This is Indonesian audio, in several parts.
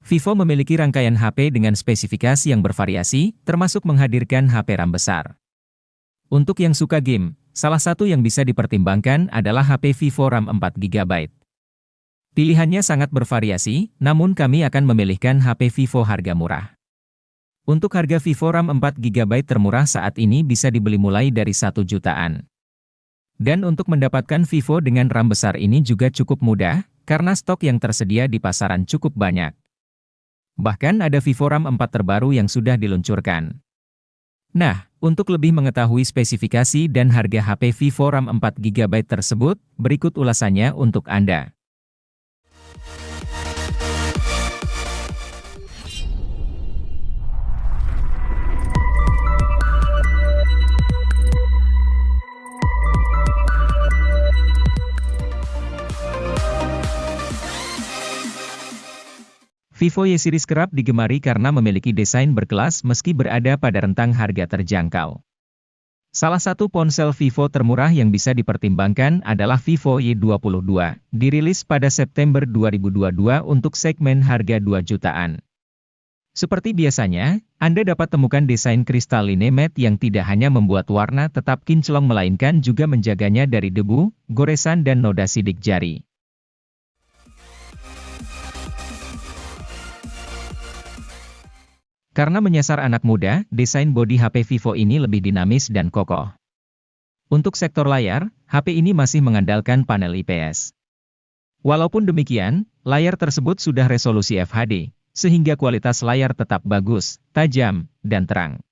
Vivo memiliki rangkaian HP dengan spesifikasi yang bervariasi, termasuk menghadirkan HP RAM besar. Untuk yang suka game, salah satu yang bisa dipertimbangkan adalah HP Vivo RAM 4GB. Pilihannya sangat bervariasi, namun kami akan memilihkan HP Vivo harga murah. Untuk harga Vivo RAM 4GB termurah saat ini bisa dibeli mulai dari 1 jutaan. Dan untuk mendapatkan Vivo dengan RAM besar ini juga cukup mudah, karena stok yang tersedia di pasaran cukup banyak. Bahkan ada Vivo RAM 4 terbaru yang sudah diluncurkan. Nah, untuk lebih mengetahui spesifikasi dan harga HP Vivo RAM 4GB tersebut, berikut ulasannya untuk Anda. Vivo Y series kerap digemari karena memiliki desain berkelas meski berada pada rentang harga terjangkau. Salah satu ponsel Vivo termurah yang bisa dipertimbangkan adalah Vivo Y22, dirilis pada September 2022 untuk segmen harga 2 jutaan. Seperti biasanya, Anda dapat temukan desain kristaline matte yang tidak hanya membuat warna tetap kinclong melainkan juga menjaganya dari debu, goresan dan noda sidik jari. Karena menyasar anak muda, desain bodi HP Vivo ini lebih dinamis dan kokoh. Untuk sektor layar, HP ini masih mengandalkan panel IPS. Walaupun demikian, layar tersebut sudah resolusi FHD, sehingga kualitas layar tetap bagus, tajam, dan terang.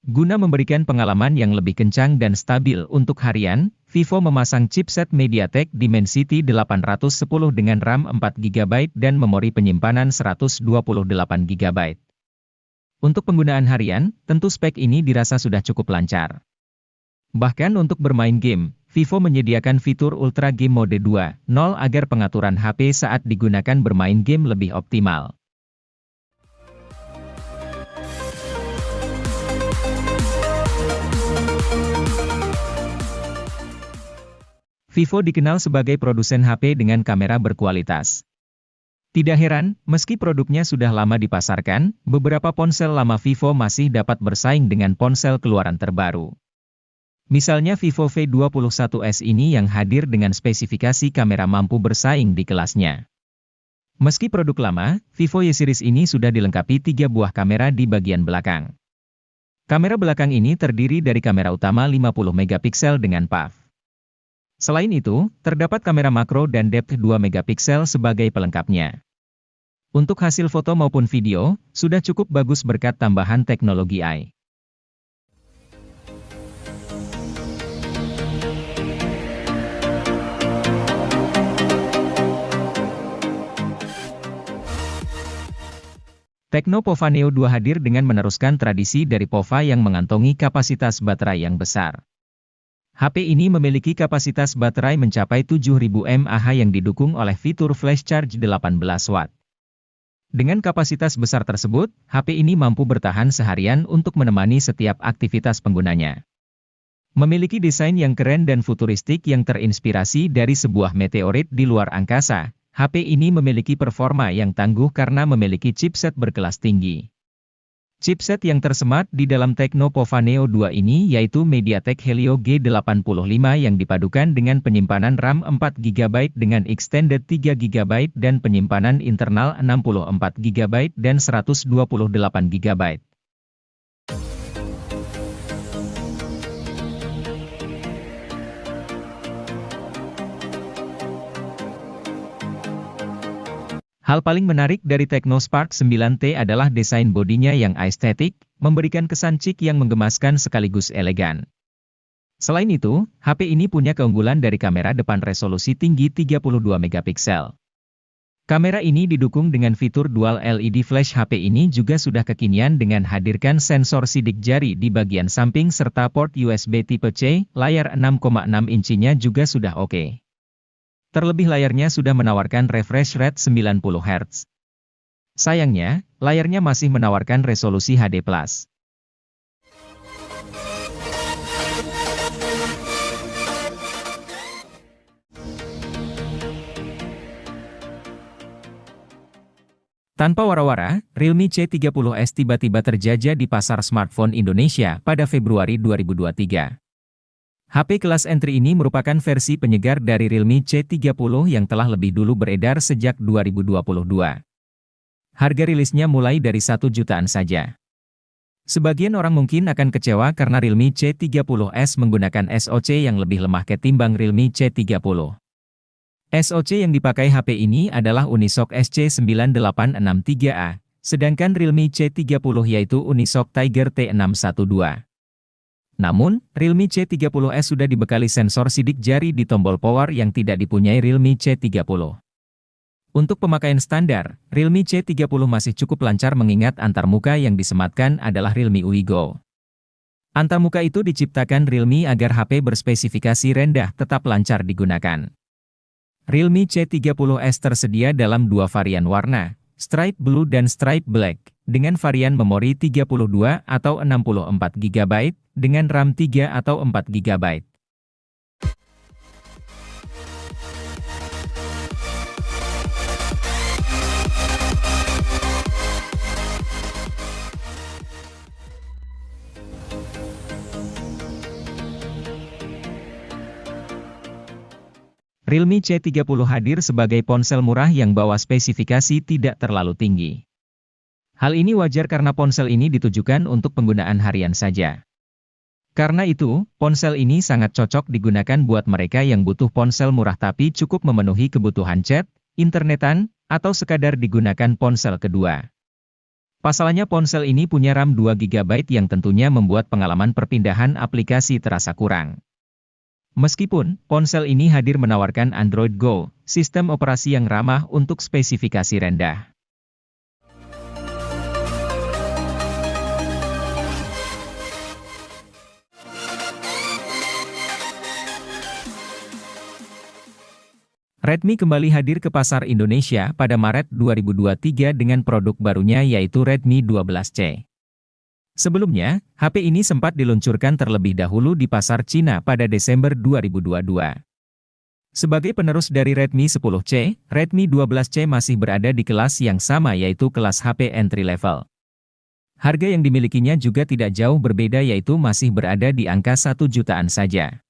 Guna memberikan pengalaman yang lebih kencang dan stabil untuk harian, Vivo memasang chipset MediaTek Dimensity 810 dengan RAM 4GB dan memori penyimpanan 128GB. Untuk penggunaan harian, tentu spek ini dirasa sudah cukup lancar. Bahkan untuk bermain game, Vivo menyediakan fitur Ultra Game Mode 2.0 agar pengaturan HP saat digunakan bermain game lebih optimal. Vivo dikenal sebagai produsen HP dengan kamera berkualitas. Tidak heran, meski produknya sudah lama dipasarkan, beberapa ponsel lama Vivo masih dapat bersaing dengan ponsel keluaran terbaru. Misalnya Vivo V21s ini yang hadir dengan spesifikasi kamera mampu bersaing di kelasnya. Meski produk lama, Vivo Y series ini sudah dilengkapi 3 buah kamera di bagian belakang. Kamera belakang ini terdiri dari kamera utama 50MP dengan PAF. Selain itu, terdapat kamera makro dan depth 2MP sebagai pelengkapnya. Untuk hasil foto maupun video, sudah cukup bagus berkat tambahan teknologi AI. Tecno Pova Neo 2 hadir dengan meneruskan tradisi dari Pova yang mengantongi kapasitas baterai yang besar. HP ini memiliki kapasitas baterai mencapai 7000 mAh yang didukung oleh fitur flash charge 18 watt. Dengan kapasitas besar tersebut, HP ini mampu bertahan seharian untuk menemani setiap aktivitas penggunanya. Memiliki desain yang keren dan futuristik yang terinspirasi dari sebuah meteorit di luar angkasa, HP ini memiliki performa yang tangguh karena memiliki chipset berkelas tinggi. Chipset yang tersemat di dalam Tecno Pova Neo 2 ini yaitu MediaTek Helio G85 yang dipadukan dengan penyimpanan RAM 4GB dengan extended 3GB dan penyimpanan internal 64GB dan 128GB. Hal paling menarik dari Tecno Spark 9T adalah desain bodinya yang estetik, memberikan kesan chic yang menggemaskan sekaligus elegan. Selain itu, HP ini punya keunggulan dari kamera depan resolusi tinggi 32MP. Kamera ini didukung dengan fitur Dual LED Flash. HP ini juga sudah kekinian dengan hadirkan sensor sidik jari di bagian samping serta port USB tipe C, layar 6,6 inchinya juga sudah oke. Terlebih layarnya sudah menawarkan refresh rate 90Hz. Sayangnya, layarnya masih menawarkan resolusi HD+. Tanpa wara-wara, Realme C30s tiba-tiba terjajah di pasar smartphone Indonesia pada Februari 2023. HP kelas entry ini merupakan versi penyegar dari Realme C30 yang telah lebih dulu beredar sejak 2022. Harga rilisnya mulai dari 1 jutaan saja. Sebagian orang mungkin akan kecewa karena Realme C30s menggunakan SoC yang lebih lemah ketimbang Realme C30. SoC yang dipakai HP ini adalah Unisoc SC9863A, sedangkan Realme C30 yaitu Unisoc Tiger T612. Namun, Realme C30s sudah dibekali sensor sidik jari di tombol power yang tidak dipunyai Realme C30. Untuk pemakaian standar, Realme C30 masih cukup lancar mengingat antarmuka yang disematkan adalah Realme UI Go. Antarmuka itu diciptakan Realme agar HP berspesifikasi rendah tetap lancar digunakan. Realme C30s tersedia dalam 2 varian warna, Stripe Blue dan Stripe Black, dengan varian memori 32 atau 64 GB, dengan RAM 3 atau 4 GB. Realme C30 hadir sebagai ponsel murah yang bawa spesifikasi tidak terlalu tinggi. Hal ini wajar karena ponsel ini ditujukan untuk penggunaan harian saja. Karena itu, ponsel ini sangat cocok digunakan buat mereka yang butuh ponsel murah tapi cukup memenuhi kebutuhan chat, internetan, atau sekadar digunakan ponsel kedua. Pasalnya ponsel ini punya RAM 2 GB yang tentunya membuat pengalaman perpindahan aplikasi terasa kurang. Meskipun, ponsel ini hadir menawarkan Android Go, sistem operasi yang ramah untuk spesifikasi rendah. Redmi kembali hadir ke pasar Indonesia pada Maret 2023 dengan produk barunya yaitu Redmi 12C. Sebelumnya, HP ini sempat diluncurkan terlebih dahulu di pasar Cina pada Desember 2022. Sebagai penerus dari Redmi 10C, Redmi 12C masih berada di kelas yang sama yaitu kelas HP entry level. Harga yang dimilikinya juga tidak jauh berbeda yaitu masih berada di angka 1 jutaan saja.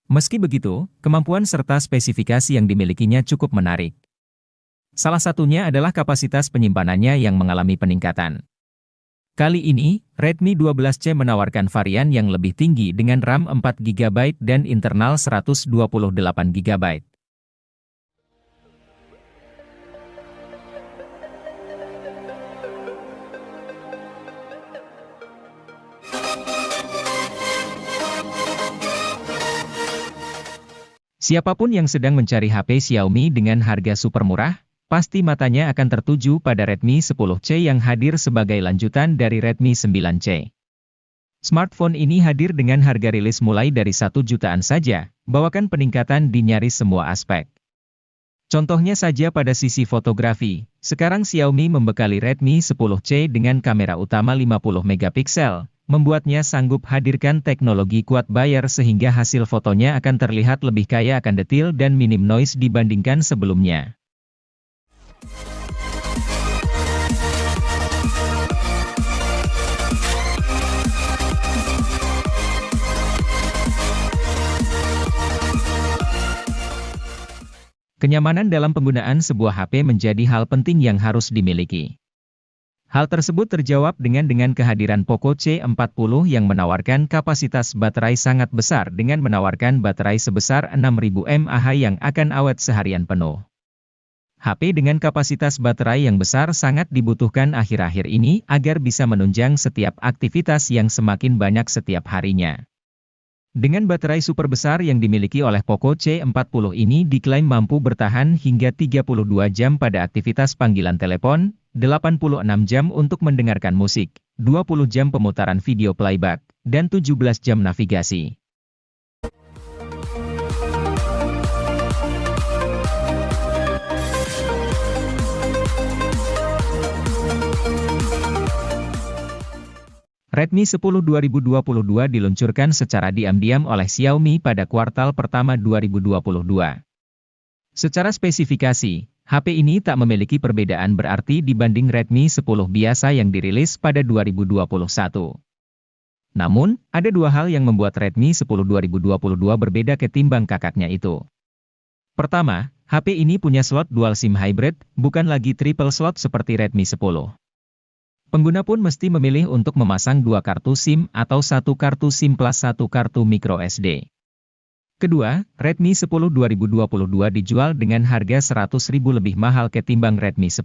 Meski begitu, kemampuan serta spesifikasi yang dimilikinya cukup menarik. Salah satunya adalah kapasitas penyimpanannya yang mengalami peningkatan. Kali ini, Redmi 12C menawarkan varian yang lebih tinggi dengan RAM 4 GB dan internal 128 GB. Siapapun yang sedang mencari HP Xiaomi dengan harga super murah, pasti matanya akan tertuju pada Redmi 10C yang hadir sebagai lanjutan dari Redmi 9C. Smartphone ini hadir dengan harga rilis mulai dari 1 jutaan saja, bawakan peningkatan di nyaris semua aspek. Contohnya saja pada sisi fotografi, sekarang Xiaomi membekali Redmi 10C dengan kamera utama 50 megapiksel, membuatnya sanggup hadirkan teknologi quad bayar sehingga hasil fotonya akan terlihat lebih kaya akan detil dan minim noise dibandingkan sebelumnya. Kenyamanan dalam penggunaan sebuah HP menjadi hal penting yang harus dimiliki. Hal tersebut terjawab dengan kehadiran Poco C40 yang menawarkan kapasitas baterai sangat besar dengan menawarkan baterai sebesar 6000 mAh yang akan awet seharian penuh. HP dengan kapasitas baterai yang besar sangat dibutuhkan akhir-akhir ini agar bisa menunjang setiap aktivitas yang semakin banyak setiap harinya. Dengan baterai super besar yang dimiliki oleh Poco C40 ini diklaim mampu bertahan hingga 32 jam pada aktivitas panggilan telepon, 86 jam untuk mendengarkan musik, 20 jam pemutaran video playback, dan 17 jam navigasi. Redmi 10 2022 diluncurkan secara diam-diam oleh Xiaomi pada kuartal pertama 2022. Secara spesifikasi, HP ini tak memiliki perbedaan berarti dibanding Redmi 10 biasa yang dirilis pada 2021. Namun, ada dua hal yang membuat Redmi 10 2022 berbeda ketimbang kakaknya itu. Pertama, HP ini punya slot dual SIM hybrid, bukan lagi triple slot seperti Redmi 10. Pengguna pun mesti memilih untuk memasang dua kartu SIM atau satu kartu SIM plus satu kartu microSD. Kedua, Redmi 10 2022 dijual dengan harga 100.000 lebih mahal ketimbang Redmi 10.